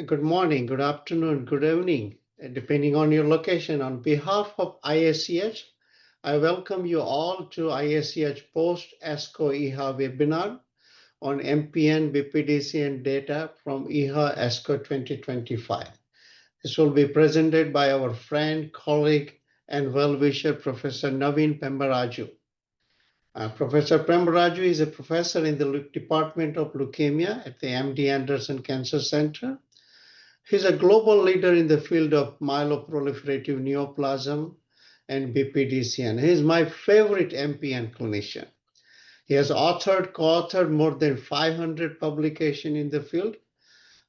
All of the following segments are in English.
Good morning, good afternoon, good evening, depending on your location. On behalf of ISCH, I welcome you all to ISCH post ASCO EHA webinar on MPN, BPDCN data from EHA ASCO 2025. This will be presented by our friend, colleague, and well-wisher, Professor Naveen Pembaraju. Professor Pembaraju is a professor in the Department of Leukemia at the MD Anderson Cancer Center. He's a global leader in the field of myeloproliferative neoplasm and BPDCN. He's my favorite MPN clinician. He has co-authored more than 500 publications in the field,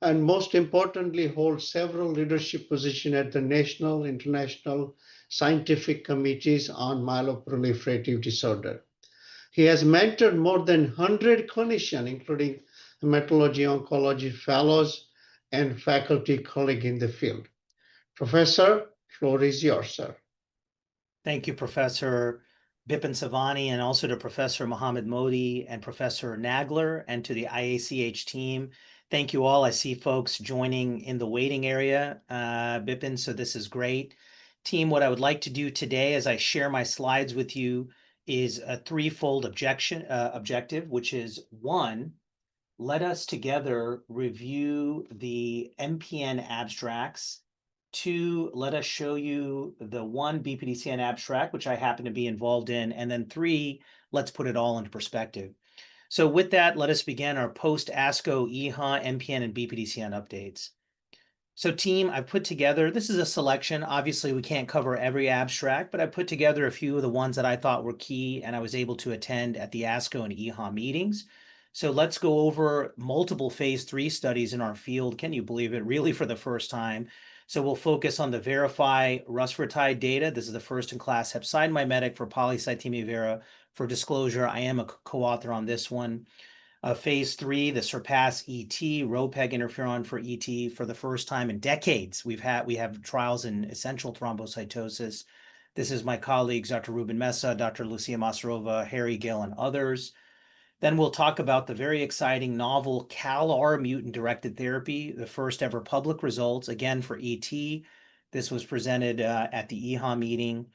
and most importantly, holds several leadership positions at the national, international scientific committees on myeloproliferative disorder. He has mentored more than 100 clinicians, including hematology oncology fellows and faculty colleagues in the field. Professor, floor is yours, sir. Thank you, Professor Bipin Savani, and also to Professor Mohammed Modi and Professor Nagler, and to the IACH team. Thank you all. I see folks joining in the waiting area, Bipin, so this is great. Team, what I would like to do today as I share my slides with you is a threefold objective, which is one, let us together review the MPN abstracts. Two, let us show you the one BPDCN abstract, which I happen to be involved in. And then three, let's put it all into perspective. So with that, let us begin our post-ASCO EHA, MPN, and BPDCN updates. So team, I put together, this is a selection. Obviously, we can't cover every abstract, but I put together a few of the ones that I thought were key and I was able to attend at the ASCO and EHA meetings. So let's go over multiple phase 3 studies in our field. Can you believe it? Really for the first time. So we'll focus on the Verify rusfertide data. This is the first-in-class hepcidin mimetic for polycythemia vera. For disclosure, I am a co-author on this one. Phase 3, the Surpass ET, ROPEG interferon for ET. For the first time in decades, we have trials in essential thrombocytosis. This is my colleagues, Dr. Ruben Mesa, Dr. Lucia Masarova, Harry Gill, and others. Then we'll talk about the very exciting novel CALR mutant-directed therapy, the first ever public results, again for ET. This was presented at the EHA meeting.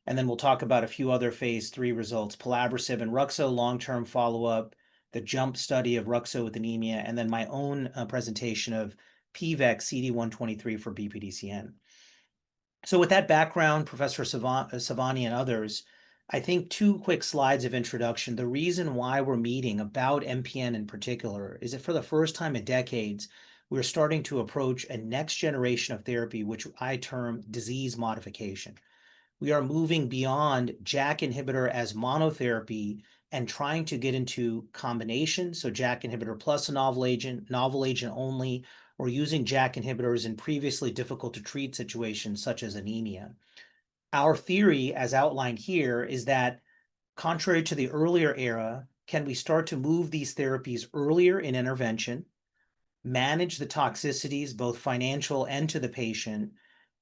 And then we'll talk about a few other phase 3 results, pelabresib and ruxo long-term follow-up, the JUMP study of ruxo with anemia, and then my own presentation of PVEC CD123 for BPDCN. So with that background, Professor Savani and others, I think 2 quick slides of introduction. The reason why we're meeting about MPN in particular is that for the first time in decades, we're starting to approach a next generation of therapy, which I term disease modification. We are moving beyond JAK inhibitor as monotherapy and trying to get into combinations, so JAK inhibitor plus a novel agent only, or using JAK inhibitors in previously difficult to treat situations such as anemia. Our theory, as outlined here, is that contrary to the earlier era, can we start to move these therapies earlier in intervention, manage the toxicities, both financial and to the patient,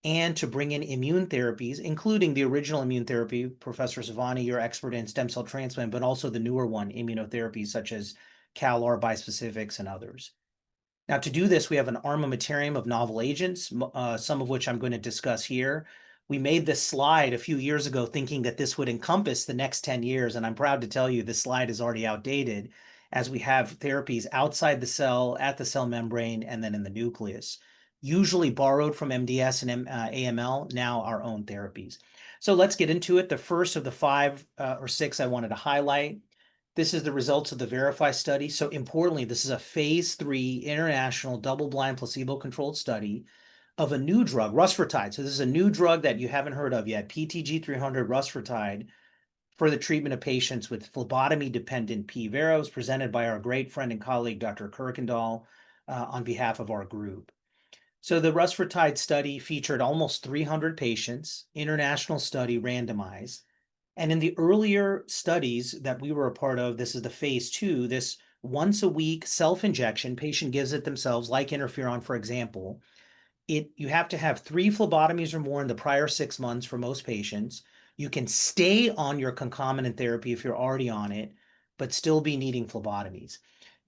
and to bring in immune therapies, including the original immune therapy, Professor Savani, you're expert in stem cell transplant, but also the newer one, immunotherapies such as CALR bispecifics and others. Now, to do this, we have an armamentarium of novel agents, some of which I'm going to discuss here. We made this slide a few years ago thinking that this would encompass the next 10 years, and I'm proud to tell you this slide is already outdated, as we have therapies outside the cell, at the cell membrane, and then in the nucleus, usually borrowed from MDS and AML, now our own therapies. So let's get into it. The first of the 5 or 6 I wanted to highlight. This is the results of the Verify study. So importantly, this is a phase 3 international double-blind placebo-controlled study of a new drug, rusfertide. So this is a new drug that you haven't heard of yet, PTG-300 rusfertide, for the treatment of patients with phlebotomy-dependent P-Vera, presented by our great friend and colleague, Dr. Kirkendall, on behalf of our group. So the rusfertide study featured almost 300 patients, international study, randomized. And in the earlier studies that we were a part of, this is the phase 2, this once-a-week self-injection, patient gives it themselves, like interferon, for example. You have to have 3 phlebotomies or more in the prior 6 months for most patients. You can stay on your concomitant therapy if you're already on it, but still be needing phlebotomies.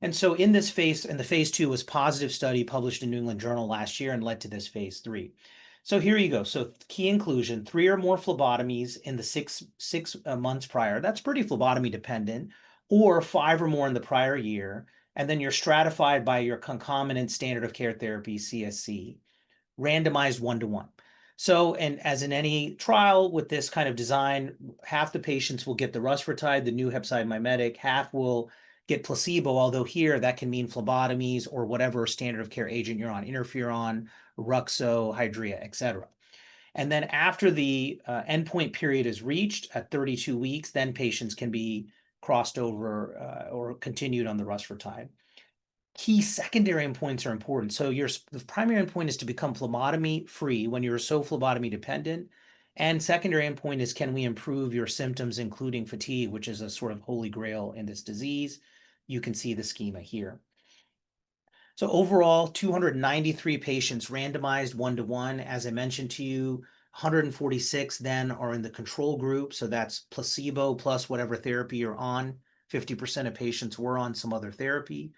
And so in the phase 2 was positive study published in New England Journal last year and led to this phase 3. So here you go. So key inclusion, 3 or more phlebotomies in the six months prior. That's pretty phlebotomy dependent, or 5 or more in the prior year. And then you're stratified by your concomitant standard of care therapy, CSC, randomized 1-to-1. So, and as in any trial with this kind of design, half the patients will get the rusfertide, the new hepcidin mimetic, half will get placebo, although here that can mean phlebotomies or whatever standard of care agent you're on, interferon, ruxo, hydrea, etc. And then after the endpoint period is reached at 32 weeks, then patients can be crossed over or continued on the rusfertide. Key secondary endpoints are important. So the primary endpoint is to become phlebotomy free when you're so phlebotomy dependent. And secondary endpoint is, can we improve your symptoms, including fatigue, which is a sort of holy grail in this disease. You can see the schema here. So overall, 293 patients randomized 1-to-1. As I mentioned to you, 146 then are in the control group. So that's placebo plus whatever therapy you're on. 50% of patients were on some other therapy.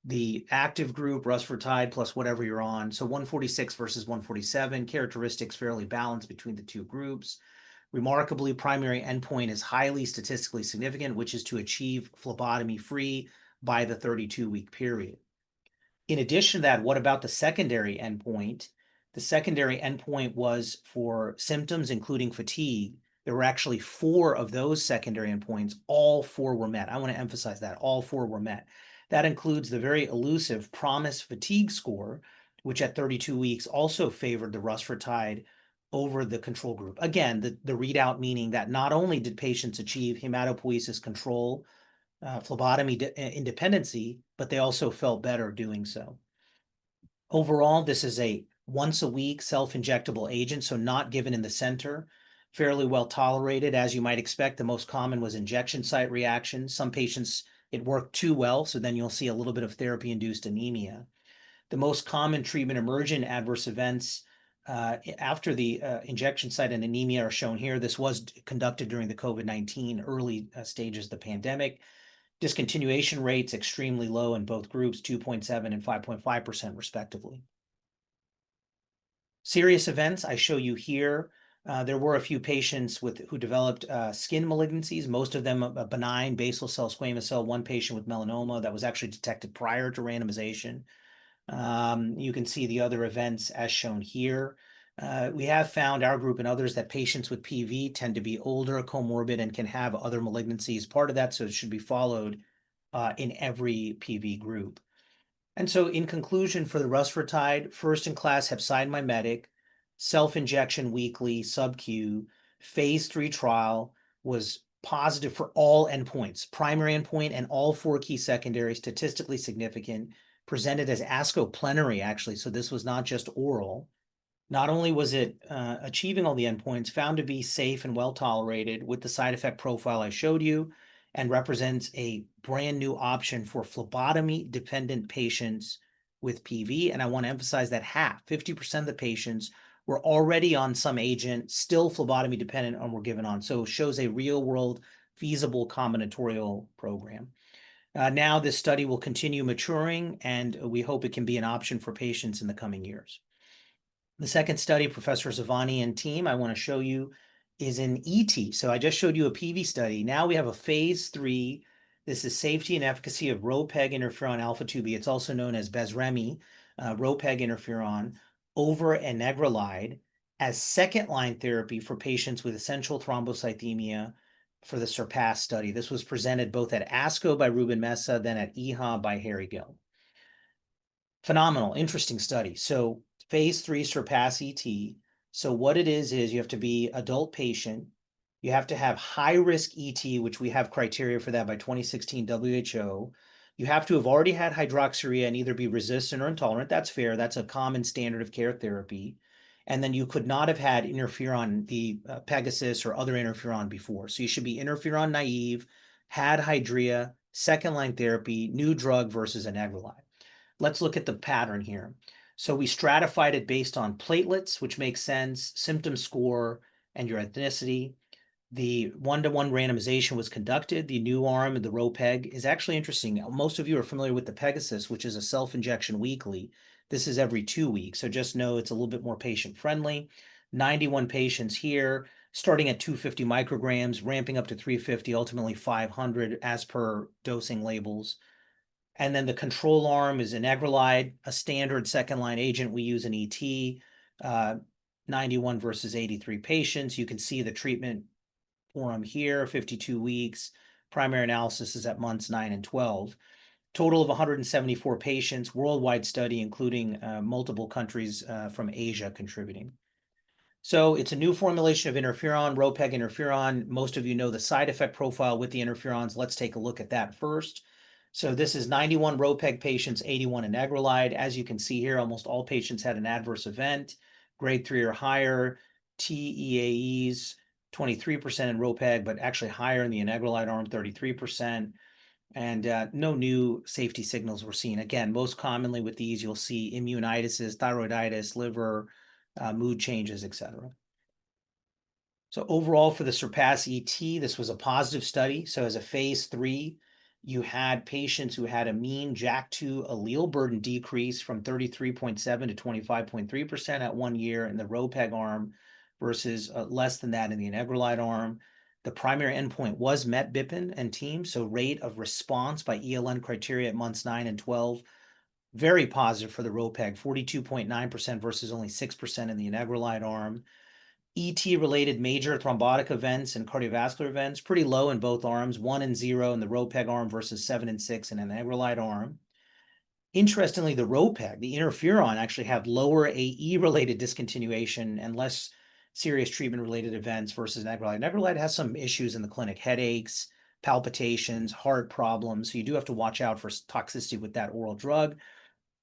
The active group, rusfertide plus whatever you're on. So 146 versus 147, characteristics fairly balanced between the two groups. Remarkably, primary endpoint is highly statistically significant, which is to achieve phlebotomy free by the 32-week period. In addition to that, what about the secondary endpoint? The secondary endpoint was for symptoms, including fatigue. There were actually 4 of those secondary endpoints. All 4 were met. I want to emphasize that. All 4 were met. That includes the very elusive PROMIS fatigue score, which at 32 weeks also favored the rusfertide over the control group. Again, the readout meaning that not only did patients achieve hematopoiesis control, phlebotomy independency, but they also felt better doing so. Overall, this is a once-a-week self-injectable agent, so not given in the center, fairly well tolerated. As you might expect, the most common was injection site reactions. Some patients, it worked too well, so then you'll see a little bit of therapy-induced anemia. The most common treatment-emergent adverse events after the injection site and anemia are shown here. This was conducted during the COVID-19 early stages of the pandemic. Discontinuation rates extremely low in both groups, 2.7 and 5.5% respectively. Serious events I show you here. There were a few patients who developed skin malignancies, most of them a benign basal cell squamous cell, one patient with melanoma that was actually detected prior to randomization. You can see the other events as shown here. We have found, our group and others, that patients with PV tend to be older, comorbid, and can have other malignancies. Part of that, so it should be followed in every PV group. And so in conclusion, for the rusfertide, first-in-class hepcidin mimetic, self-injection weekly, sub-Q, phase 3 trial was positive for all endpoints, primary endpoint and all 4 key secondary, statistically significant, presented as ASCO plenary, actually. So this was not just oral. Not only was it achieving all the endpoints, found to be safe and well tolerated with the side effect profile I showed you, and represents a brand new option for phlebotomy-dependent patients with PV. And I want to emphasize that 50% of the patients were already on some agent, still phlebotomy-dependent, and were given on. So it shows a real-world feasible combinatorial program. Now this study will continue maturing, and we hope it can be an option for patients in the coming years. The second study, Professor Zavani and team, I want to show you is in ET. So I just showed you a PV study. Now we have a phase 3. This is safety and efficacy of ropeg interferon alpha-2b. It's also known as Bezremi, ropeg interferon, over anagrelide as second-line therapy for patients with essential thrombocythemia for the SURPASS study. This was presented both at ASCO by Ruben Mesa, then at EHA by Harry Gill. Phenomenal, interesting study. So phase 3 SURPASS ET. So what it is you have to be adult patient. You have to have high risk ET, which we have criteria for that by 2016 WHO. You have to have already had hydroxyurea and either be resistant or intolerant. That's fair. That's a common standard of care therapy. And then you could not have had interferon, the Pegasus or other interferon before. So you should be interferon naive, had hydrea, second line therapy, new drug versus anagrelide. Let's look at the pattern here. So we stratified it based on platelets, which makes sense, symptom score, and your ethnicity. The one-to-one randomization was conducted. The new arm, the RoPeg, is actually interesting. Most of you are familiar with the Pegasus, which is a self-injection weekly. This is every 2 weeks, so just know it's a little bit more patient-friendly. 91 patients here, starting at 250 micrograms, ramping up to 350, ultimately 500 as per dosing labels. And then the control arm is anagrelide, a standard second-line agent we use in ET, 91 versus 83 patients. You can see the treatment forum here, 52 weeks. Primary analysis is at months 9 and 12. Total of 174 patients, worldwide study, including multiple countries from Asia contributing. So it's a new formulation of interferon, RoPeg interferon. Most of you know the side effect profile with the interferons. Let's take a look at that first. So this is 91 RoPeg patients, 81 anagrelide. As you can see here, almost all patients had an adverse event, grade 3 or higher, TEAEs, 23% in RoPeg, but actually higher in the anagrelide arm, 33%. And no new safety signals were seen. Again, most commonly with these, you'll see immunitis, thyroiditis, liver, mood changes, etc. So overall for the SURPASS-ET, this was a positive study. So as a phase 3, you had patients who had a mean JAK2 allele burden decrease from 33.7 to 25.3% at 1 year in the RoPeg arm versus less than that in the anagrelide arm. The primary endpoint was met Bippen and team, so rate of response by ELN criteria at months 9 and 12. Very positive for the RoPeg, 42.9% versus only 6% in the anagrelide arm. ET-related major thrombotic events and cardiovascular events, pretty low in both arms, 1 and 0 in the RoPeg arm versus 7 and 6 in an anagrelide arm. Interestingly, the RoPeg, the interferon, actually had lower AE-related discontinuation and less serious treatment-related events versus anagrelide. Anagrelide has some issues in the clinic, headaches, palpitations, heart problems, so you do have to watch out for toxicity with that oral drug.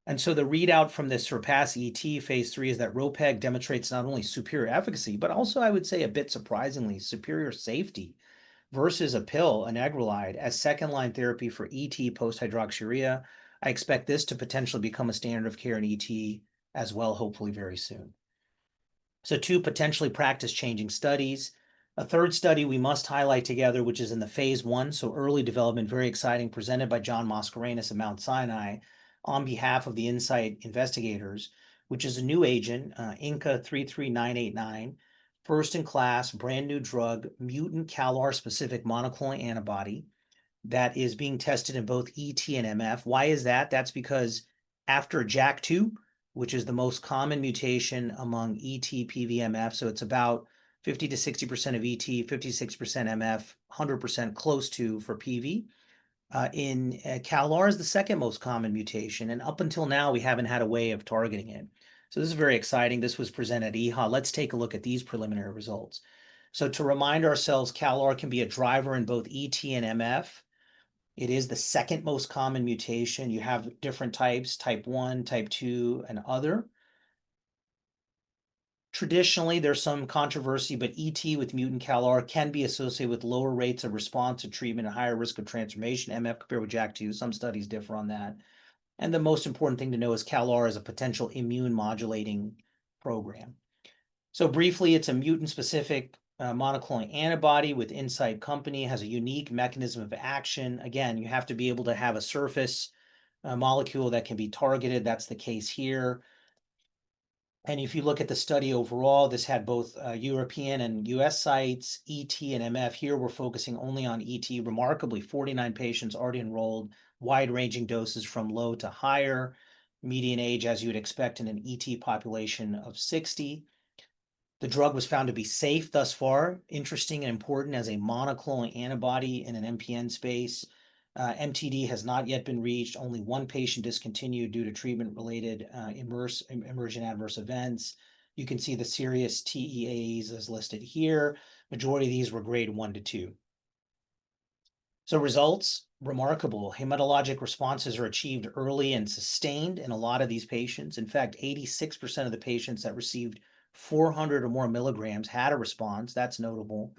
And so the readout from this SURPASS-ET phase 3 is that RoPeg demonstrates not only superior efficacy, but also, I would say, a bit surprisingly, superior safety versus a pill, anagrelide, as second-line therapy for ET post-hydroxyurea. I expect this to potentially become a standard of care in ET as well, hopefully very soon. So 2 potentially practice-changing studies. A third study we must highlight together, which is in the phase 1, so early development, very exciting, presented by John Mascarenhas at Mount Sinai, on behalf of the Insight investigators, which is a new agent, Inca 33989, first-in-class, brand-new drug, mutant CALR-specific monoclonal antibody that is being tested in both ET and MF. Why is that? That's because after JAK2, which is the most common mutation among ET, PV, MF, so it's about 50 to 60% of ET, 56% MF, 100% close to for PV. In CALR is the second most common mutation, and up until now, we haven't had a way of targeting it. So this is very exciting. This was presented at EHA. Let's take a look at these preliminary results. So to remind ourselves, CALR can be a driver in both ET and MF. It is the second most common mutation. You have different types, type 1, type 2, and other. Traditionally, there's some controversy, but ET with mutant CALR can be associated with lower rates of response to treatment and higher risk of transformation, MF compared with JAK2. Some studies differ on that. And the most important thing to know is CALR is a potential immune modulating program. So briefly, it's a mutant-specific monoclonal antibody with Insight Company, has a unique mechanism of action. Again, you have to be able to have a surface molecule that can be targeted. That's the case here. And if you look at the study overall, this had both European and US sites, ET and MF. Here we're focusing only on ET. Remarkably, 49 patients already enrolled, wide-ranging doses from low to higher, median age, as you would expect in an ET population of 60. The drug was found to be safe thus far, interesting and important as a monoclonal antibody in an MPN space. MTD has not yet been reached. Only 1 patient discontinued due to treatment-related emergent adverse events. You can see the serious TEAEs as listed here. Majority of these were grade 1 to 2. So results, remarkable. Hematologic responses are achieved early and sustained in a lot of these patients. In fact, 86% of the patients that received 400 or more milligrams had a response. That's notable.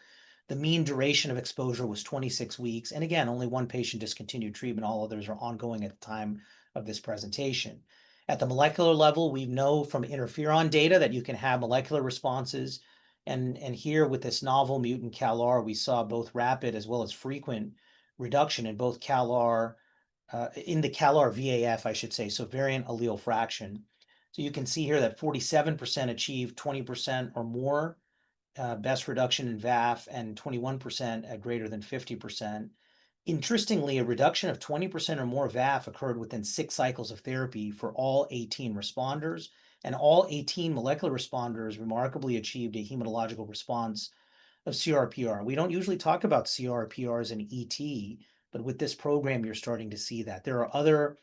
The mean duration of exposure was 26 weeks. And again, only 1 patient discontinued treatment. All others are ongoing at the time of this presentation. At the molecular level, we know from interferon data that you can have molecular responses. And here with this novel mutant CALR, we saw both rapid as well as frequent reduction in both CALR, in the CALR VAF, I should say, so variant allele fraction. So you can see here that 47% achieved 20% or more best reduction in VAF and 21% at greater than 50%. Interestingly, a reduction of 20% or more VAF occurred within 6 cycles of therapy for all 18 responders, and all 18 molecular responders remarkably achieved a hematological response of CRPR. We don't usually talk about CRPRs in ET, but with this program, you're starting to see that. There are other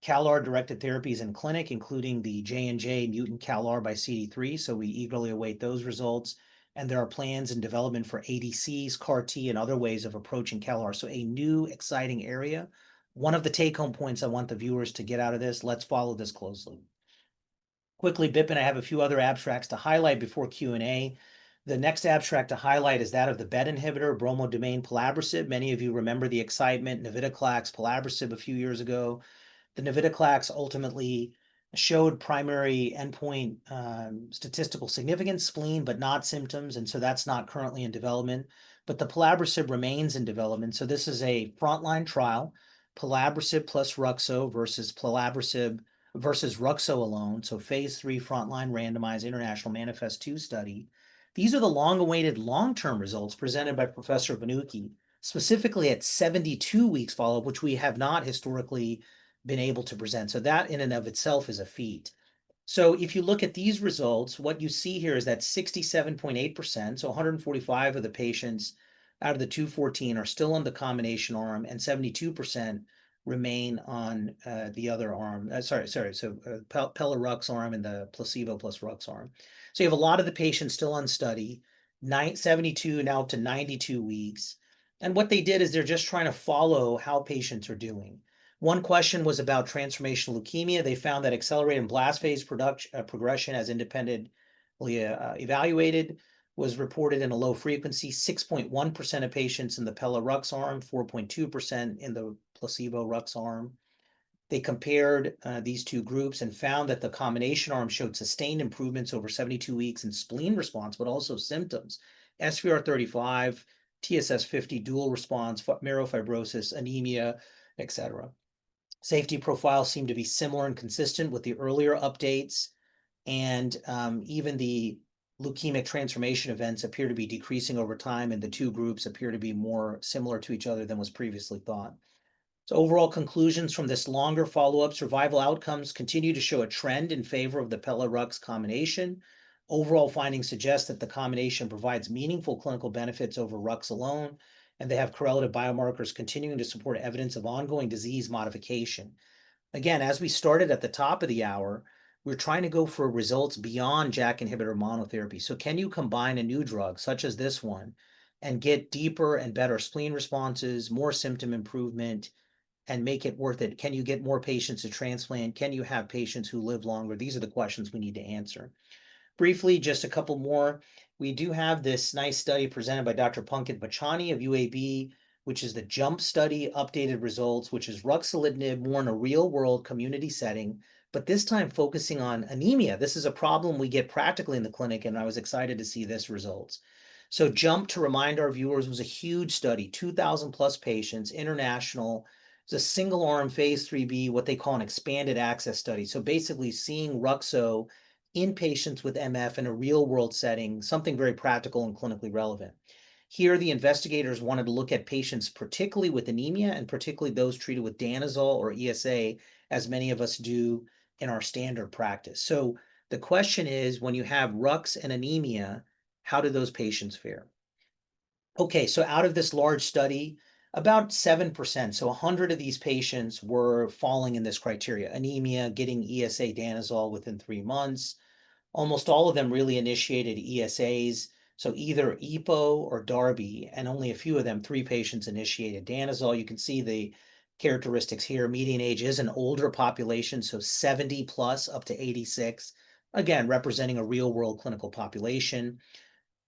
CALR-directed therapies in clinic, including the J&J mutant CALR by CD3, so we eagerly await those results. And there are plans in development for ADCs, CAR-T, and other ways of approaching CALR. So a new, exciting area. One of the take-home points I want the viewers to get out of this, let's follow this closely. Quickly, Bipin, I have a few other abstracts to highlight before Q&A. The next abstract to highlight is that of the BET inhibitor, bromodomain pelabresib. Many of you remember the excitement, navitoclax, pelabresib a few years ago. The navitoclax ultimately showed primary endpoint statistical significance, spleen, but not symptoms, and so that's not currently in development. But the pelabresib remains in development. So this is a frontline trial, pelabresib plus ruxo versus pelabresib versus ruxo alone. So phase 3 frontline randomized international MANIFEST-2 study. These are the long-awaited long-term results presented by Professor Vanucci, specifically at 72 weeks follow-up, which we have not historically been able to present. So that in and of itself is a feat. So if you look at these results, what you see here is that 67.8%, so 145 of the patients out of the 214 are still on the combination arm, and 72% remain on the other arm. So Pela-Rux arm and the placebo plus Rux arm. So you have a lot of the patients still on study, 72 now up to 92 weeks. And what they did is they're just trying to follow how patients are doing. One question was about transformational leukemia. They found that accelerated blast phase progression as independently evaluated was reported in a low frequency, 6.1% of patients in the Pela-Rux arm, 4.2% in the placebo-Rux arm. They compared these two groups and found that the combination arm showed sustained improvements over 72 weeks in spleen response, but also symptoms, SVR35, TSS50, dual response, myelofibrosis, anemia, etc. Safety profile seemed to be similar and consistent with the earlier updates, and even the leukemic transformation events appear to be decreasing over time, and the two groups appear to be more similar to each other than was previously thought. So overall conclusions from this longer follow-up, survival outcomes continue to show a trend in favor of the Pela-Rux combination. Overall findings suggest that the combination provides meaningful clinical benefits over Rux alone, and they have correlative biomarkers continuing to support evidence of ongoing disease modification. Again, as we started at the top of the hour, we're trying to go for results beyond JAK inhibitor monotherapy. So can you combine a new drug, such as this one, and get deeper and better spleen responses, more symptom improvement, and make it worth it? Can you get more patients to transplant? Can you have patients who live longer? These are the questions we need to answer. Briefly, just a couple more. We do have this nice study presented by Dr. Pankit Bachani of UAB, which is the JUMP study, updated results, which is ruxolitinib more in a real-world community setting, but this time focusing on anemia. This is a problem we get practically in the clinic, and I was excited to see this results. So JUMP, to remind our viewers, was a huge study, 2,000 plus patients, international. It's a single-arm phase 3B, what they call an expanded access study. So basically seeing ruxo in patients with MF in a real-world setting, something very practical and clinically relevant. Here, the investigators wanted to look at patients particularly with anemia and particularly those treated with danazol or ESA, as many of us do in our standard practice. So the question is, when you have Rux and anemia, how do those patients fare? Okay, so out of this large study, about 7%, so 100 of these patients were falling in this criteria: anemia, getting ESA danazol within 3 months. Almost all of them really initiated ESAs, so either EPO or DARBI, and only a few of them, 3 patients, initiated danazol. You can see the characteristics here. Median age is an older population, so 70 plus up to 86, again, representing a real-world clinical population.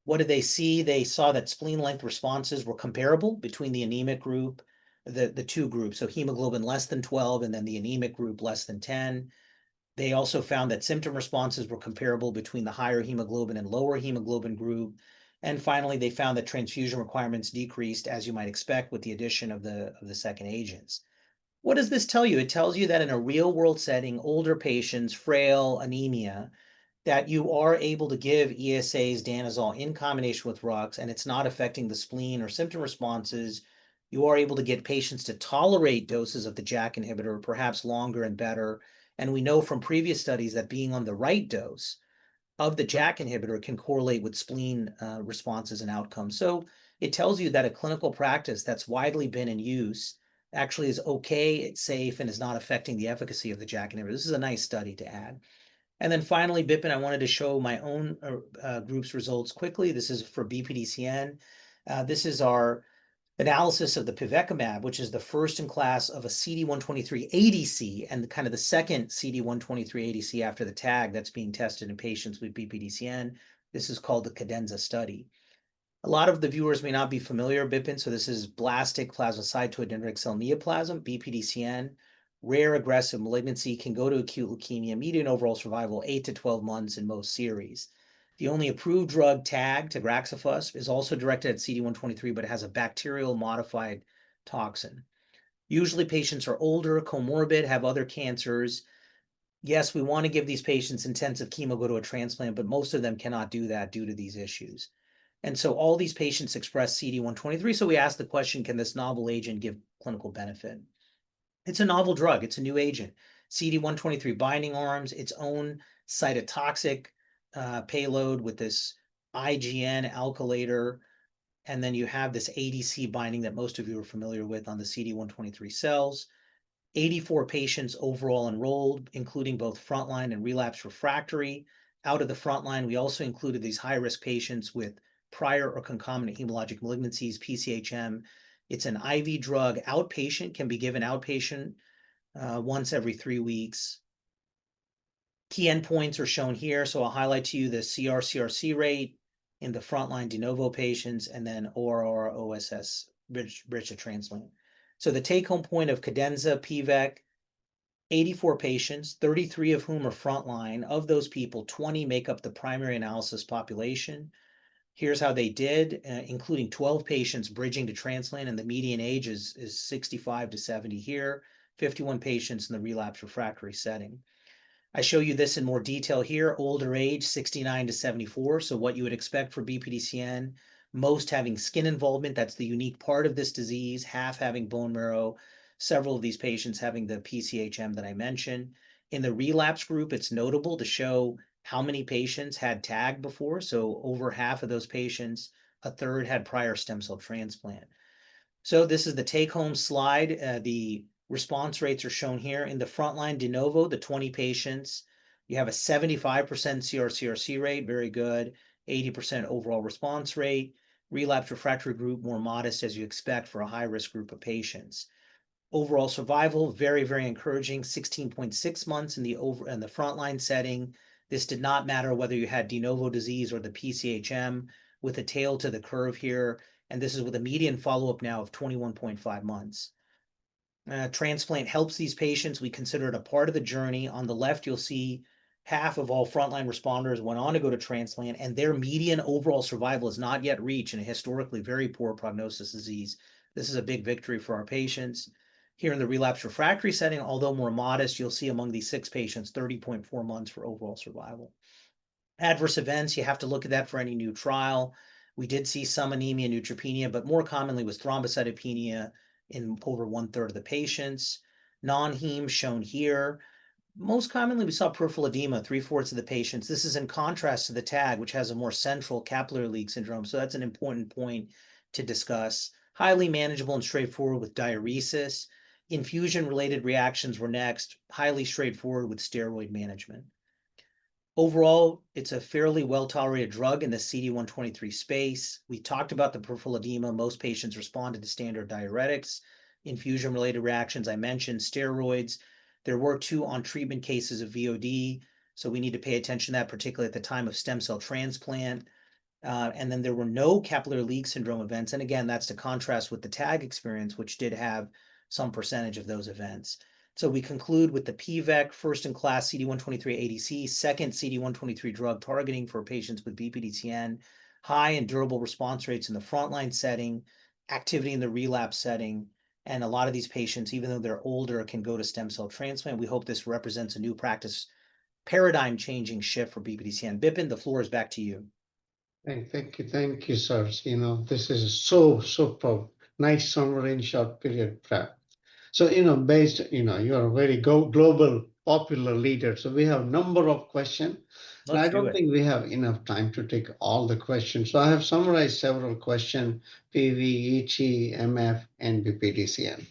What did they see? They saw that spleen length responses were comparable between the anemic group, the two groups, so hemoglobin less than 12, and then the anemic group less than 10. They also found that symptom responses were comparable between the higher hemoglobin and lower hemoglobin group. And finally, they found that transfusion requirements decreased, as you might expect, with the addition of the second agents. What does this tell you? It tells you that in a real world setting, older patients, frail, anemia, that you are able to give ESAs, danazol in combination with Rux, and it's not affecting the spleen or symptom responses. You are able to get patients to tolerate doses of the JAK inhibitor, perhaps longer and better. And we know from previous studies that being on the right dose of the JAK inhibitor can correlate with spleen responses and outcomes. So it tells you that a clinical practice that's widely been in use actually is okay, it's safe, and is not affecting the efficacy of the JAK inhibitor. This is a nice study to add. And then finally, Bipin, I wanted to show my own group's results quickly. This is for BPDCN. This is our analysis of the pivekimab, which is the first in class of a CD123 ADC and kind of the second CD123 ADC after the tag that's being tested in patients with BPDCN. This is called the Cadenza study. A lot of the viewers may not be familiar, Bipin, so this is blastic plasmacytoid dendritic cell neoplasm, BPDCN, rare aggressive malignancy, can go to acute leukemia, median overall survival 8 to 12 months in most series. The only approved drug, tag, tagraxofusp, is also directed at CD123, but it has a bacterial modified toxin. Usually patients are older, comorbid, have other cancers. Yes, we want to give these patients intensive chemo, go to a transplant, but most of them cannot do that due to these issues. And so all these patients express CD123. So we ask the question, can this novel agent give clinical benefit? It's a novel drug. It's a new agent. CD123 binding arms, its own cytotoxic payload with this IgN alkylator. And then you have this ADC binding that most of you are familiar with on the CD123 cells. 84 patients overall enrolled, including both frontline and relapse refractory. Out of the frontline, we also included these high-risk patients with prior or concomitant hematologic malignancies, PCHM. It's an IV drug, outpatient, can be given outpatient once every 3 weeks. Key endpoints are shown here, so I'll highlight to you the CR/CRC rate in the frontline de novo patients, and then ORR, OSS, bridge to transplant. So the take-home point of Cadenza, PVEC, 84 patients, 33 of whom are frontline. Of those people, 20 make up the primary analysis population. Here's how they did, including 12 patients bridging to transplant, and the median age is 65 to 70 here, 51 patients in the relapse refractory setting. I show you this in more detail here, older age, 69 to 74, so what you would expect for BPDCN, most having skin involvement, that's the unique part of this disease, half having bone marrow, several of these patients having the PCHM that I mentioned. In the relapse group, it's notable to show how many patients had TAG before, so over half of those patients, a third had prior stem cell transplant. So this is the take-home slide. The response rates are shown here. In the frontline de novo, the 20 patients, you have a 75% CR/CRC rate, very good, 80% overall response rate. Relapse refractory group, more modest as you expect for a high-risk group of patients. Overall survival, very, very encouraging, 16.6 months in the frontline setting. This did not matter whether you had de novo disease or the PCHM, with a tail to the curve here, and this is with a median follow-up now of 21.5 months. Transplant helps these patients. We consider it a part of the journey. On the left, you'll see half of all frontline responders went on to go to transplant, and their median overall survival is not yet reached in a historically very poor prognosis disease. This is a big victory for our patients. Here in the relapse refractory setting, although more modest, you'll see among these 6 patients, 30.4 months for overall survival. Adverse events, you have to look at that for any new trial. We did see some anemia and neutropenia, but more commonly was thrombocytopenia in over 1/3 of the patients. Non-heme shown here. Most commonly, we saw peripheral edema, 3/4 of the patients. This is in contrast to the TAG, which has a more central capillary leak syndrome. So that's an important point to discuss. Highly manageable and straightforward with diuresis. Infusion-related reactions were next, highly straightforward with steroid management. Overall, it's a fairly well-tolerated drug in the CD123 space. We talked about the peripheral edema. Most patients responded to standard diuretics. Infusion-related reactions, I mentioned, steroids. There were 2 on-treatment cases of VOD, so we need to pay attention to that, particularly at the time of stem cell transplant. And then there were no capillary leak syndrome events. And again, that's to contrast with the TAG experience, which did have some percentage of those events. So we conclude with the PVEC, first-in-class CD123 ADC, second CD123 drug targeting for patients with BPDCN, high and durable response rates in the frontline setting, activity in the relapse setting, and a lot of these patients, even though they're older, can go to stem cell transplant. We hope this represents a new practice paradigm-changing shift for BPDCN. Bipin, the floor is back to you. Thank you, sir. This is so superb. Nice summary in short period prep. So, you're a very global popular leader. So we have a number of questions. And I Let's do don't it. think we have enough time to take all the questions. So I have summarized several questions, PV, ET, MF, and BPDCN.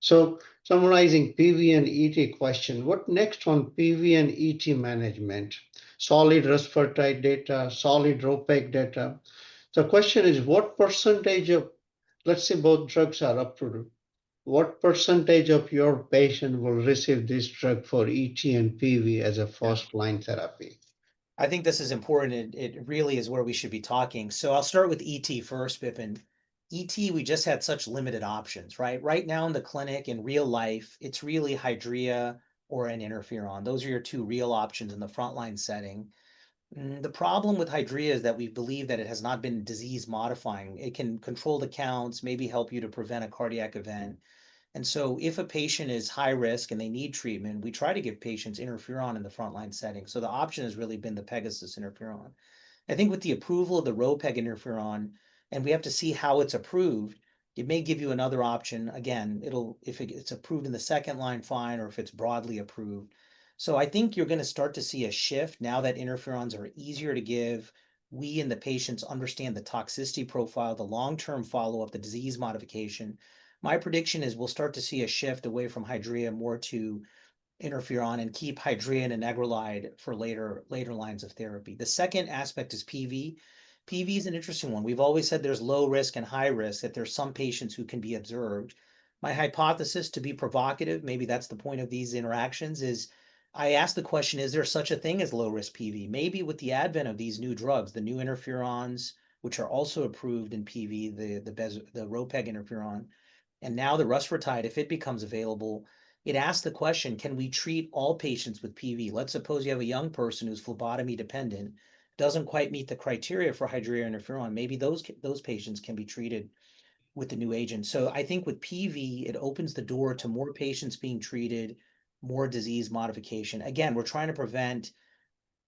So summarizing PV and ET question, what next on PV and ET management? Solid rusfertide data, solid ROPEC data. The question is what percentage of, let's say both drugs are approved, what percentage of your patient will receive this drug for ET and PV as a first line therapy? I think this is important. It really is where we should be talking. So I'll start with ET first, Bipin. ET, we just had such limited options, right? Right now in the clinic, in real life, it's really Hydrea or an interferon. Those are your two real options in the frontline setting. The problem with Hydrea is that we believe that it has not been disease modifying. It can control the counts, maybe help you to prevent a cardiac event. And so if a patient is high risk and they need treatment, we try to give patients interferon in the frontline setting. So the option has really been the Pegasus interferon. I think with the approval of the ROPEG interferon, and we have to see how it's approved, it may give you another option. Again, if it's approved in the second line, fine, or if it's broadly approved. So I think you're going to start to see a shift now that interferons are easier to give. We and the patients understand the toxicity profile, the long-term follow-up, the disease modification. My prediction is we'll start to see a shift away from Hydrea more to interferon and keep Hydrea and Negrelide for later lines of therapy. The second aspect is PV. PV is an interesting one. We've always said there's low risk and high risk, that there's some patients who can be observed. My hypothesis, to be provocative, maybe that's the point of these interactions, is I ask the question, is there such a thing as low risk PV? Maybe with the advent of these new drugs, the new interferons, which are also approved in PV, the ROPEG interferon, and now the rusfertide, if it becomes available, it asks the question, can we treat all patients with PV? Let's suppose you have a young person who's phlebotomy dependent, doesn't quite meet the criteria for Hydrea interferon. Maybe those patients can be treated with the new agent. So I think with PV, it opens the door to more patients being treated, more disease modification. Again, we're trying to prevent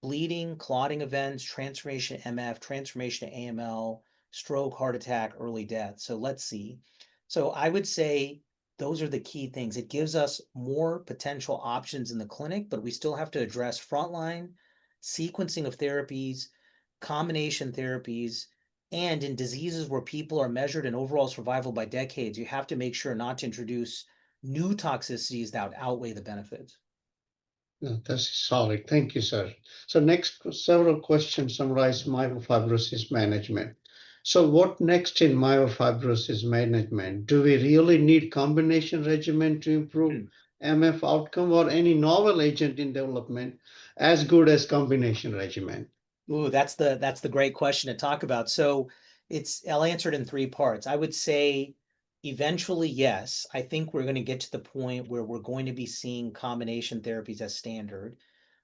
bleeding, clotting events, transformation to MF, transformation to AML, stroke, heart attack, early death. So let's see. So I would say those are the key things. It gives us more potential options in the clinic, but we still have to address frontline, sequencing of therapies, combination therapies, and in diseases where people are measured in overall survival by decades, you have to make sure not to introduce new toxicities that outweigh the benefits. No, that's solid. Thank you, sir. So next, several questions summarize myelofibrosis management. So what next in myelofibrosis management? Do we really need combination regimen to improve MF outcome or any novel agent in development as good as combination regimen? Ooh, that's the great question to talk about. So I'll answer it in three parts. I would say eventually, yes. I think we're going to get to the point where we're going to be seeing combination therapies as standard.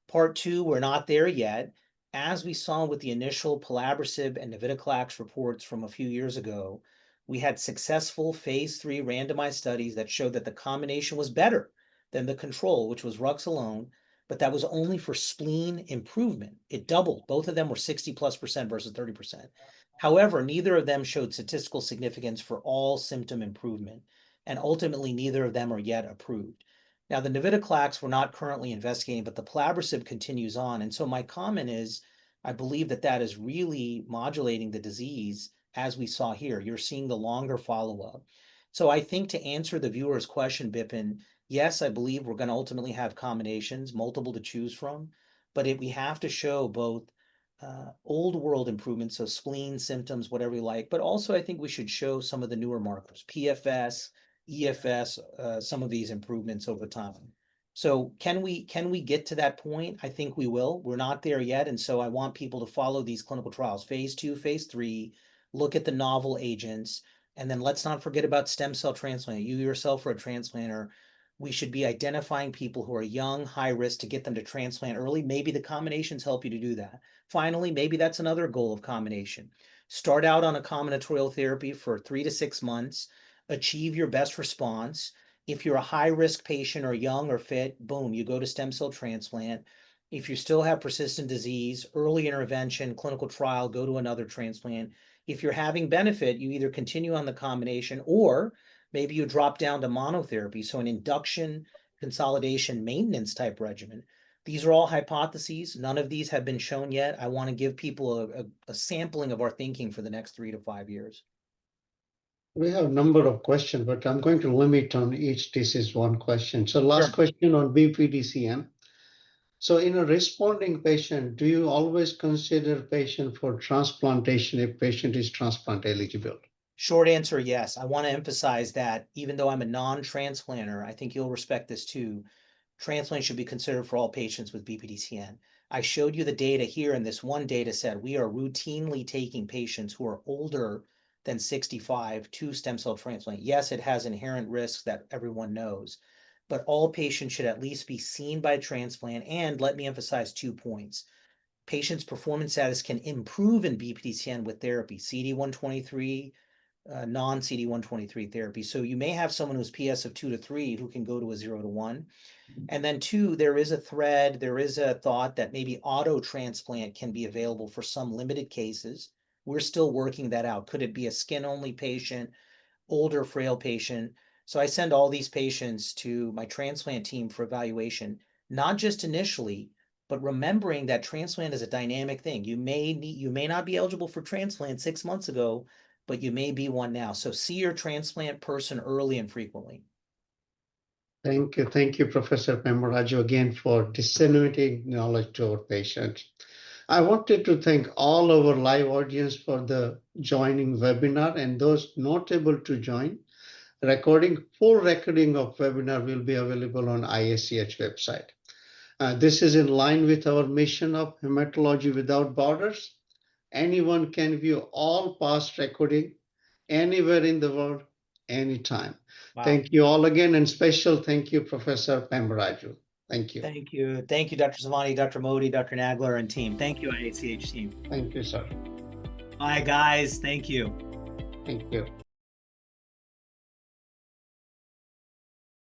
Part two, we're not there yet. As we saw with the initial pelabresib and navitoclax reports from a few years ago, we had successful phase 3 randomized studies that showed that the combination was better than the control, which was Rux alone, but that was only for spleen improvement. It doubled. Both of them were 60+% versus 30%. However, neither of them showed statistical significance for all symptom improvement, and ultimately neither of them are yet approved. Now, the navitoclax we're not currently investigating, but the pelabresib continues on. And so my comment is, I believe that that is really modulating the disease as we saw here. You're seeing the longer follow-up. So I think to answer the viewer's question, Bipin, yes, I believe we're going to ultimately have combinations, multiple to choose from, but we have to show both old world improvements, so spleen, symptoms, whatever you like, but also I think we should show some of the newer markers, PFS, EFS, some of these improvements over time. So can we get to that point? I think we will. We're not there yet. And so I want people to follow these clinical trials, phase 2, phase 3, look at the novel agents, and then let's not forget about stem cell transplant. You yourself are a transplanter. We should be identifying people who are young, high risk to get them to transplant early. Maybe the combinations help you to do that. Finally, maybe that's another goal of combination. Start out on a combinatorial therapy for 3 to 6 months, achieve your best response. If you're a high risk patient or young or fit, boom, you go to stem cell transplant. If you still have persistent disease, early intervention, clinical trial, go to another transplant. If you're having benefit, you either continue on the combination or maybe you drop down to monotherapy, so an induction, consolidation, maintenance type regimen. These are all hypotheses. None of these have been shown yet. I want to give people a sampling of our thinking for the next 3 to 5 years. We have a number of questions, but I'm going to limit on each disease one question. So last question on BPDCN. So in a responding patient, do you always consider patient for transplantation if patient is transplant eligible? Short answer, yes. I want to emphasize that even though I'm a non-transplanter, I think you'll respect this too. Transplant should be considered for all patients with BPDCN. I showed you the data here in this one data set. We are routinely taking patients who are older than 65 to stem cell transplant. Yes, it has inherent risks that everyone knows, but all patients should at least be seen by transplant. And let me emphasize 2 points. Patients' performance status can improve in BPDCN with therapy, CD123, non-CD123 therapy. So you may have someone who's PS of 2 to 3 who can go to a 0 to 1. And then 2, there is a thought that maybe auto transplant can be available for some limited cases. We're still working that out. Could it be a skin-only patient, older, frail patient? So I send all these patients to my transplant team for evaluation, not just initially, but remembering that transplant is a dynamic thing. You may not be eligible for transplant 6 months ago, but you may be one now. So see your transplant person early and frequently. Thank you. Thank you, Professor Pemoraju, again for disseminating knowledge to our patients. I wanted to thank all our live audience for the joining webinar and those not able to join. Full recording of webinar will be available on ISCH website. This is in line with our mission of Hematology Without Borders. Anyone can view all past recording anywhere in the world, anytime. Wow. Thank you all again, and special thank you, Professor Pemoraju. Thank you. Thank you. Thank you, Dr. Savani, Dr. Modi, Dr. Nagler, and team. Thank you, IACH team. Thank you, sir. Bye, guys. Thank you. Thank you.